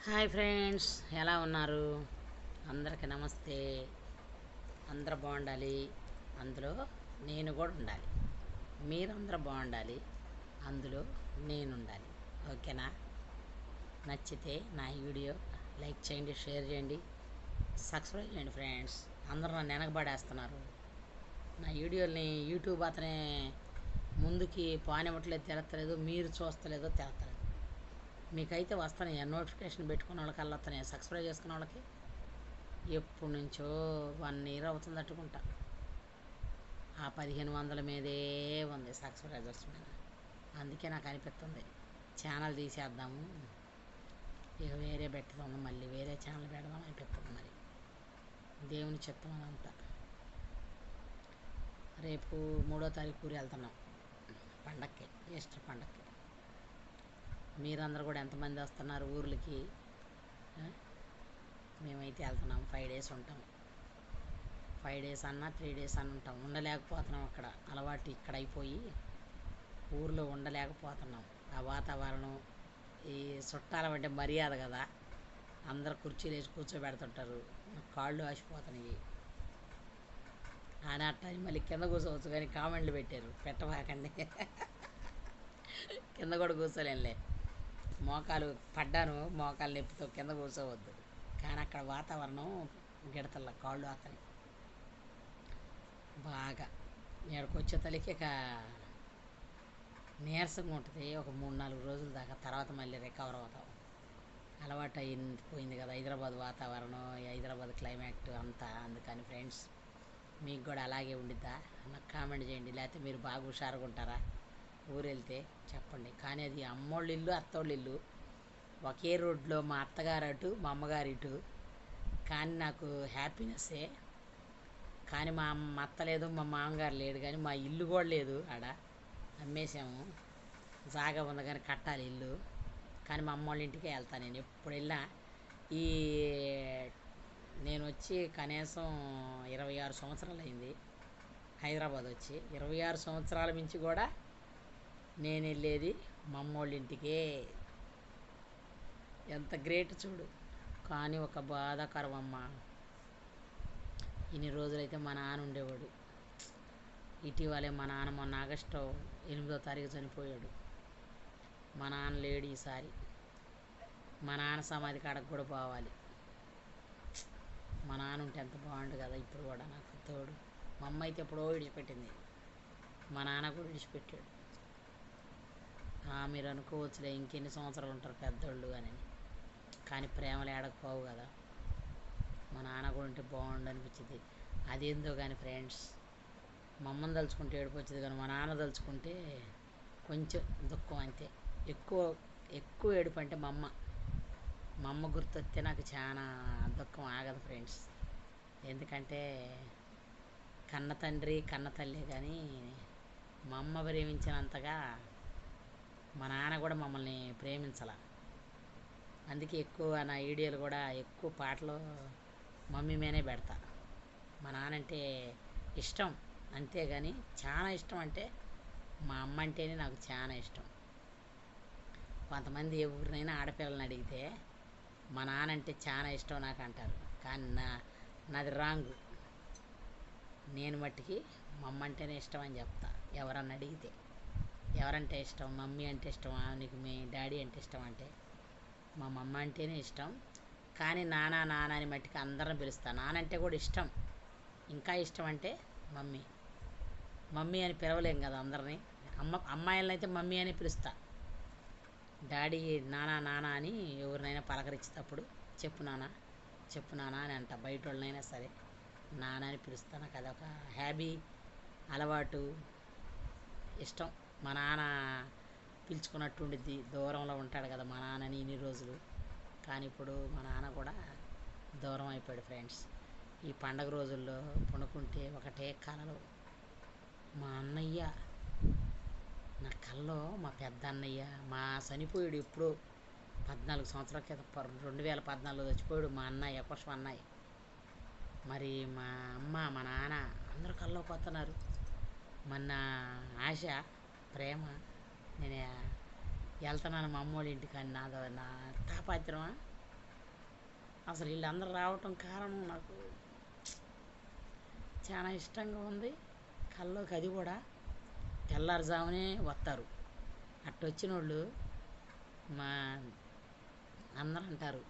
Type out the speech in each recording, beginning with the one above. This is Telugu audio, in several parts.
హాయ్ ఫ్రెండ్స్, ఎలా ఉన్నారు? అందరికీ నమస్తే. అందరూ బాగుండాలి, అందులో నేను కూడా ఉండాలి. మీరందరూ బాగుండాలి, అందులో నేను ఉండాలి. ఓకేనా? నచ్చితే నా వీడియో లైక్ చేయండి, షేర్ చేయండి, సబ్స్క్రైబ్ చేయండి. ఫ్రెండ్స్ అందరూ నన్ను వెనకబడేస్తున్నారు. నా వీడియోని యూట్యూబ్ అతనే ముందుకి పానివ్వట్లేదు, తెలతలేదు. మీరు చూస్తలేదో తెలతలేదు. మీకైతే వస్తున్నాయి, నోటిఫికేషన్ పెట్టుకున్న వాళ్ళకి వస్తున్నాయి. సబ్స్క్రైబ్ చేసుకున్న వాళ్ళకి ఎప్పటి నుంచో 1 ఇయర్ అవుతుంది అట్టుకుంటా. ఆ 1500 మీదే ఉంది సబ్స్క్రైబర్స్ మీద. అందుకే నాకు అనిపిస్తుంది ఛానల్ తీసేద్దాము, ఇక వేరే పెట్టుదాము, మళ్ళీ వేరే ఛానల్ పెడదాం అనిపిస్తుంది. మరి దేవుని చిత్తం అదంతా. రేపు 3వ తారీఖు ఊరు వెళ్తున్నాం పండక్కి, ఈస్టర్ పండక్కి. మీరందరూ కూడా ఎంతమంది వస్తున్నారు ఊర్లకి? మేమైతే వెళ్తున్నాం. 5 డేస్ ఉంటాం. 5 డేస్ అన్నా 3 డేస్ అన్న ఉంటాం. ఉండలేకపోతున్నాం అక్కడ, అలవాటు ఇక్కడ అయిపోయి ఊర్లో ఉండలేకపోతున్నాం. ఆ వాతావరణం, ఈ చుట్టాల అంటే మర్యాద కదా, అందరు కుర్చీలు వేసి కూర్చోబెడుతుంటారు. కాళ్ళు ఆసిపోతున్నాయి. ఆయన టైం మళ్ళీ కింద కూర్చోవచ్చు, కానీ కామెంట్లు పెట్టారు, పెట్టబాకండి. కింద కూడా కూర్చోలేనులే, మోకాలు పడ్డాను, మోకాలు నొప్పితో కింద కూర్చోవద్దు. కానీ అక్కడ వాతావరణం గిడతల కాళ్ళు అతని బాగా ఇక్కడికి వచ్చే తల్లికి ఇక నీరసంగా ఉంటుంది. ఒక 3-4 రోజుల దాకా, తర్వాత మళ్ళీ రికవర్ అవుతాం. అలవాటు అయిపోయింది కదా హైదరాబాద్ వాతావరణం, హైదరాబాద్ క్లైమేట్ అంతా. అందుకని ఫ్రెండ్స్, మీకు కూడా అలాగే ఉండిద్దా? నాకు కామెంట్ చేయండి. లేకపోతే మీరు బాగా హుషారుగా ఉంటారా ఊరు వెళ్తే? చెప్పండి. కానీ అది అమ్మోళ్ళ ఇల్లు, అత్తోళ్ళ ఇల్లు ఒకే రోడ్లో, మా అత్తగారు అటు, మా అమ్మగారు ఇటు. కానీ నాకు హ్యాపీనెస్సే. కానీ మా అత్త లేదు, మా మామగారు లేడు, కానీ మా ఇల్లు కూడా లేదు ఆడ, అమ్మేసాము. జాగా ఉంది కానీ కట్టాలి ఇల్లు. కానీ మా అమ్మ వాళ్ళ ఇంటికే వెళ్తాను నేను ఎప్పుడు వెళ్ళినా. ఈ నేను వచ్చి కనీసం 26 సంవత్సరాలు అయింది హైదరాబాద్ వచ్చి. 26 సంవత్సరాల నుంచి కూడా నేను వెళ్ళేది మా అమ్మ వాళ్ళ ఇంటికే. ఎంత గ్రేట్ చూడు. కానీ ఒక బాధాకరం అమ్మ, ఇన్ని రోజులైతే మా నాన్న ఉండేవాడు. ఇటీవలే మా నాన్న మొన్న ఆగస్టు 8వ తారీఖు చనిపోయాడు. మా నాన్న లేడు ఈసారి. మా నాన్న సమాధి కాడకు కూడా పోవాలి. మా నాన్న ఉంటే ఎంత బాగుండు కదా. ఇప్పుడు కూడా నాకు తోడు. మా అమ్మ అయితే ఎప్పుడో విడిచిపెట్టింది, మా నాన్న కూడా విడిచిపెట్టాడు. మీరు అనుకోవచ్చులే, ఇంకెన్ని సంవత్సరాలు ఉంటారు పెద్దోళ్ళు అని. కానీ ప్రేమలు ఏడకపోవు కదా. మా నాన్న కూడా ఉంటే బాగుండు అనిపించింది. అదేందో కానీ ఫ్రెండ్స్, మా అమ్మని తలుచుకుంటే ఏడుపు వచ్చింది, కానీ మా నాన్న తలుచుకుంటే కొంచెం దుఃఖం అంతే. ఎక్కువ ఎక్కువ ఏడుపు అంటే మా అమ్మ గుర్తొస్తే నాకు చాలా దుఃఖం ఆగదు ఫ్రెండ్స్. ఎందుకంటే కన్న తండ్రి కన్న తల్లి, కానీ మా అమ్మ ప్రేమించినంతగా మా నాన్న కూడా మమ్మల్ని ప్రేమించాల. అందుకే ఎక్కువ నా వీడియోలు కూడా ఎక్కువ పాటలు మమ్మీ మీనే పెడతా. మా నాన్న అంటే ఇష్టం అంతేగాని చాలా ఇష్టం అంటే మా అమ్మ అంటేనే నాకు చాలా ఇష్టం. కొంతమంది ఎవరినైనా ఆడపిల్లలని అడిగితే మా నాన్న అంటే చాలా ఇష్టం నాకు అంటారు, కానీ నాది రాంగ్. నేను మట్టికి మా అమ్మ అంటేనే ఇష్టం అని చెప్తా. ఎవరన్నా అడిగితే ఎవరంటే ఇష్టం, మమ్మీ అంటే ఇష్టమా నీకు, మీ డాడీ అంటే ఇష్టం అంటే మా అమ్మ అంటేనే ఇష్టం. కానీ నాన్న నాన్న అని మట్టికి అందరిని పిలుస్తా. నాన్న అంటే కూడా ఇష్టం, ఇంకా ఇష్టం అంటే మమ్మీ. మమ్మీ అని పిలవలేం కదా అందరినీ. అమ్మాయిలను అయితే మమ్మీ అని పిలుస్తా. డాడీ నానా నానా అని ఎవరినైనా పలకరించేటప్పుడు చెప్పు నాన్న, చెప్పు నాన్న అని అంట. బయట వాళ్ళనైనా సరే నాన్న అని పిలుస్తా. నాకు అదొక హ్యాబీ, అలవాటు, ఇష్టం. మా నాన్న పిలుచుకున్నట్టు ఉండిద్ది. దూరంలో ఉంటాడు కదా మా నాన్నని ఇన్ని రోజులు, కానీ ఇప్పుడు మా నాన్న కూడా దూరం అయిపోయాడు ఫ్రెండ్స్. ఈ పండగ రోజుల్లో పడుకుంటే ఒకటే కలలు. మా అన్నయ్య నా కల్లో, మా పెద్ద అన్నయ్య మా చనిపోయాడు ఎప్పుడో 14 సంవత్సరాల క్రితం, 2014లో చచ్చిపోయాడు మా అన్నయ్య, పుష్ప అన్నయ్య. మరి మా అమ్మ మా నాన్న అందరూ కల్లోకి వస్తున్నారు. మొన్న ఆశ, ప్రేమ, నేను వెళ్తున్నాను మా అమ్మోళ్ళ ఇంటికి అని నా తాపాత్రమా. అసలు వీళ్ళందరూ రావటం కారణం నాకు చాలా ఇష్టంగా ఉంది. కల్లోకి అది కూడా తెల్లారుజామునే వస్తారు. అట్టొచ్చిన వాళ్ళు మా అందరూ అంటారు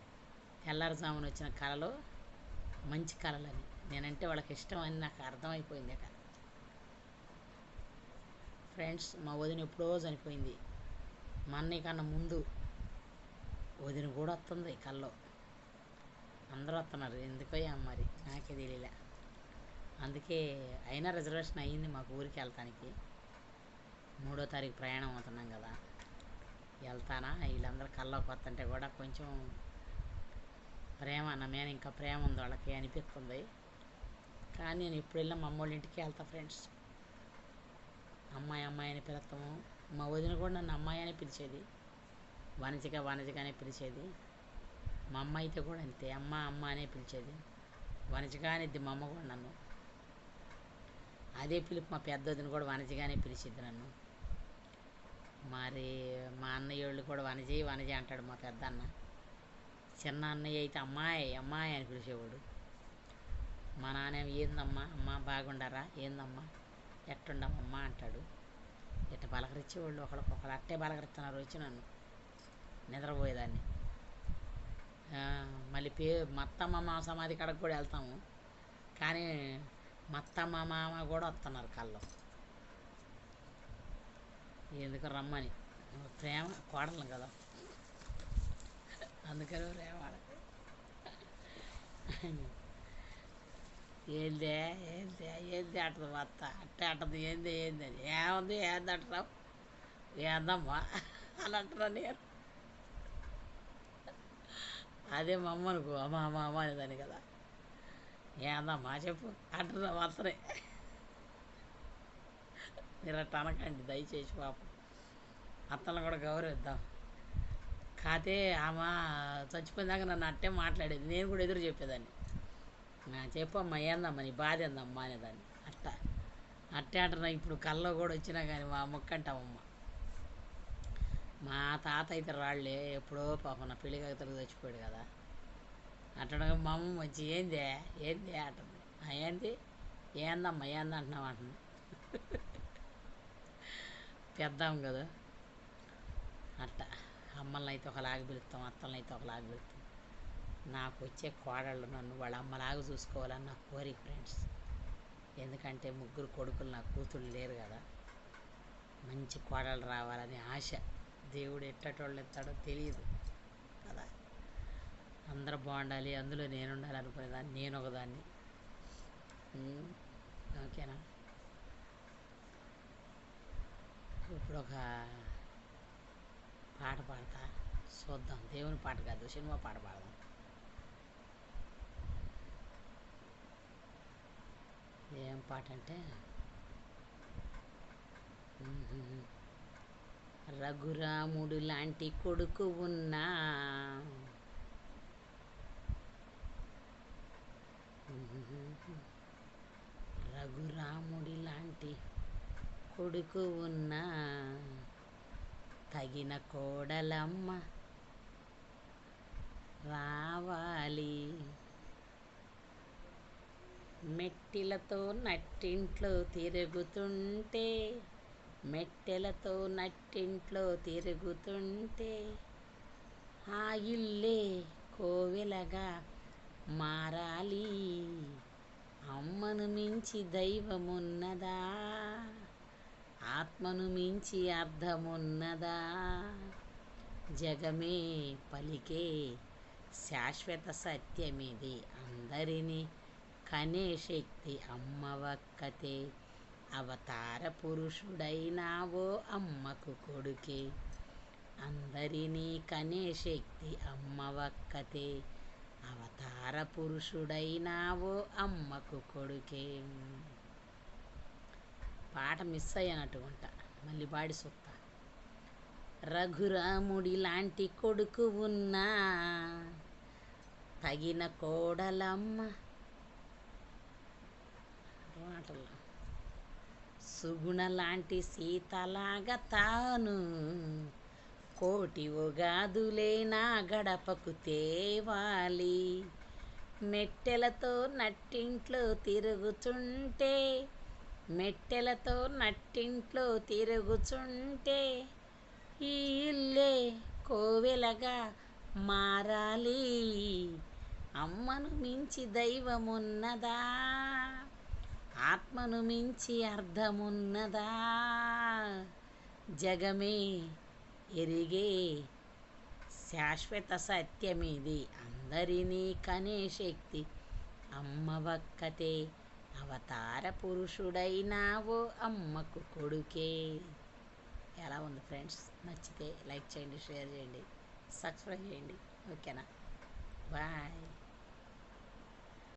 తెల్లారుజామున వచ్చిన కళలు మంచి కళలని. నేనంటే వాళ్ళకి ఇష్టం అని నాకు అర్థమైపోయింది. అక్కడ ఫ్రెండ్స్, మా వదిన ఎప్పుడో చనిపోయింది. మా అన్నయ్య కన్నా ముందు వదిన కూడా వస్తుంది కల్లో. అందరూ వస్తున్నారు. ఎందుకో మరి నాకే తెలియలే. అందుకే అయినా రిజర్వేషన్ అయ్యింది మాకు ఊరికి వెళ్తానికి. 3వ తారీఖు ప్రయాణం అవుతున్నాం కదా, వెళ్తానా. వీళ్ళందరూ కల్లోకి వస్తుంటే కూడా కొంచెం ప్రేమ నా మీద ఇంకా ప్రేమ ఉంది వాళ్ళకి అనిపిస్తుంది. కానీ నేను ఎప్పుడు వెళ్ళినా మా అమ్మోళ్ళ ఇంటికి వెళ్తా ఫ్రెండ్స్. అమ్మాయి అమ్మాయి అని పిలుస్తాము. మా వదిన కూడా నన్ను అమ్మాయి అని పిలిచేది, వనజగానే పిలిచేది. మా అమ్మ అయితే కూడా అంతే, అమ్మ అమ్మ అనే పిలిచేది. వనజగా అనేది మా అమ్మ కూడా నన్ను. అదే పిలుపు మా పెద్ద వదిన కూడా వనజగానే పిలిచిద్ది నన్ను. మరి మా అన్నయ్య వాళ్ళు కూడా వనజి అంటాడు మా పెద్ద అన్న. చిన్న అన్నయ్య అయితే అమ్మాయి అమ్మాయి అని పిలిచేవాడు. మా నాన్న ఏందమ్మా అమ్మ బాగుండరా, ఏందమ్మా ఎట్టుండమ్మా అంటాడు. ఇట్ట పలకరించేవాళ్ళు ఒకళ్ళకొకళ్ళు. అట్టే పలకరిస్తున్నారు వచ్చి నన్ను. నిద్రపోయేదాన్ని. మళ్ళీ మత్తమ్మ మామ సమాధి కాడకు కూడా వెళ్తాము. కానీ మత్తమ్మ మామ కూడా వస్తున్నారు కళ్ళు. ఎందుకు రమ్మని, ప్రేమ కోడలు కదా, అందుకని ప్రేమ వాళ్ళకి. ఏందే ఏందే ఏంది అంటది మా అత్త. అట్టే అంటది ఏంది ఏంది అని. ఏముంది ఏంది అంటున్నావు, ఏందమ్మా అని అంటున్నా నేను. అదే మా అమ్మ అనుకో అమ్మ అమ్మ అమ్మ అనేదాన్ని కదా. ఏందమ్మా చెప్పు అంటున్నా అత్తనే. మీరు అట్ట అనకండి దయచేసి, పాపం అత్తలను కూడా గౌరవిద్దాం. కాతే ఆమె చచ్చిపోయినాక నన్ను అట్టే మాట్లాడేది, నేను కూడా ఎదురు చెప్పేదాన్ని. చెప్పమ్మా ఏందమ్మా నీ బాధ ఏందమ్మా అనేదాన్ని. అట్టే అంటున్నా. ఇప్పుడు కల్లో కూడా వచ్చినా కానీ మా మొక్కంటామమ్మ. మా తాత అయితే రాళ్ళే ఎప్పుడో పాపం నా పెళ్లి కాకతలు చచ్చిపోయాడు కదా. అట్లా మా అమ్మ వచ్చి ఏందే ఏంది అంటుంది. ఏంది ఏందమ్మా ఏంది అంటున్నావు అంటున్నా. పెద్దాం కదా. అట్ట అమ్మల్ని అయితే ఒకలాగా పిలుస్తాం, అత్తల్ని అయితే ఒకలాగా పిలుస్తాం. నాకు వచ్చే కోడళ్ళు నన్ను వాళ్ళ అమ్మలాగా చూసుకోవాలని నా కోరిక ఫ్రెండ్స్. ఎందుకంటే 3 కొడుకులు, నా కూతుళ్ళు లేరు కదా. మంచి కోడలు రావాలని ఆశ. దేవుడు ఎట్టటోళ్ళు ఎత్తాడో తెలియదు కదా. అందరూ బాగుండాలి, అందులో నేను ఉండాలి అనుకునేదాన్ని. నేను ఒకదాన్ని. ఓకేనా. ఇప్పుడు ఒక పాట పాడతా, చూద్దాం. దేవుని పాట కాదు, సినిమా పాట పాడదాం. ఏం పాట అంటే, రఘురాముడు లాంటి కొడుకు ఉన్నా, రఘురాముడి లాంటి కొడుకు ఉన్నా, తగిన కోడలమ్మ రావాలి. మెట్టిలతో నట్టింట్లో తిరుగుతుంటే, మెట్టెలతో నట్టింట్లో తిరుగుతుంటే, ఆ ఇల్లే కోవెలగా మారాలి. అమ్మను మించి దైవమున్నదా, ఆత్మను మించి అర్థమున్నదా, జగమే పలికే శాశ్వత సత్యమిది. అందరినీ కనే శక్తి అమ్మ ఒక్కతే, అవతార పురుషుడైనావో అమ్మకు కొడుకే. అందరినీ కనే శక్తి అమ్మ ఒక్కతే, అవతార పురుషుడైనావో అమ్మకు కొడుకే. పాట మిస్ అయ్యానట్టుకుంటా, మళ్ళీ పాడి చూస్తా. రఘురాముడి లాంటి కొడుకు ఉన్నా, తగిన కోడలమ్మ మాటల్లో, సుగుణ లాంటి సీతలాగా తాను కోటి ఉగాదులే నా గడపకు తేవాలి, మెట్టెలతో నట్టింట్లో తిరుగుతుంటే, మెట్టెలతో నట్టింట్లో తిరుగుతుంటే, ఈ ఇల్లే కోవెలగా మారాలి. అమ్మను మించి దైవమున్నదా, ఆత్మను మించి అర్థమున్నదా, జగమే ఎరిగే శాశ్వత సత్యమిది. అందరినీ కనే శక్తి అమ్మ ఒక్కతే, అవతార పురుషుడైనావో అమ్మకు కొడుకే. ఎలా ఉంది ఫ్రెండ్స్? నచ్చితే లైక్ చేయండి, షేర్ చేయండి, సబ్స్క్రైబ్ చేయండి. ఓకేనా? బాయ్.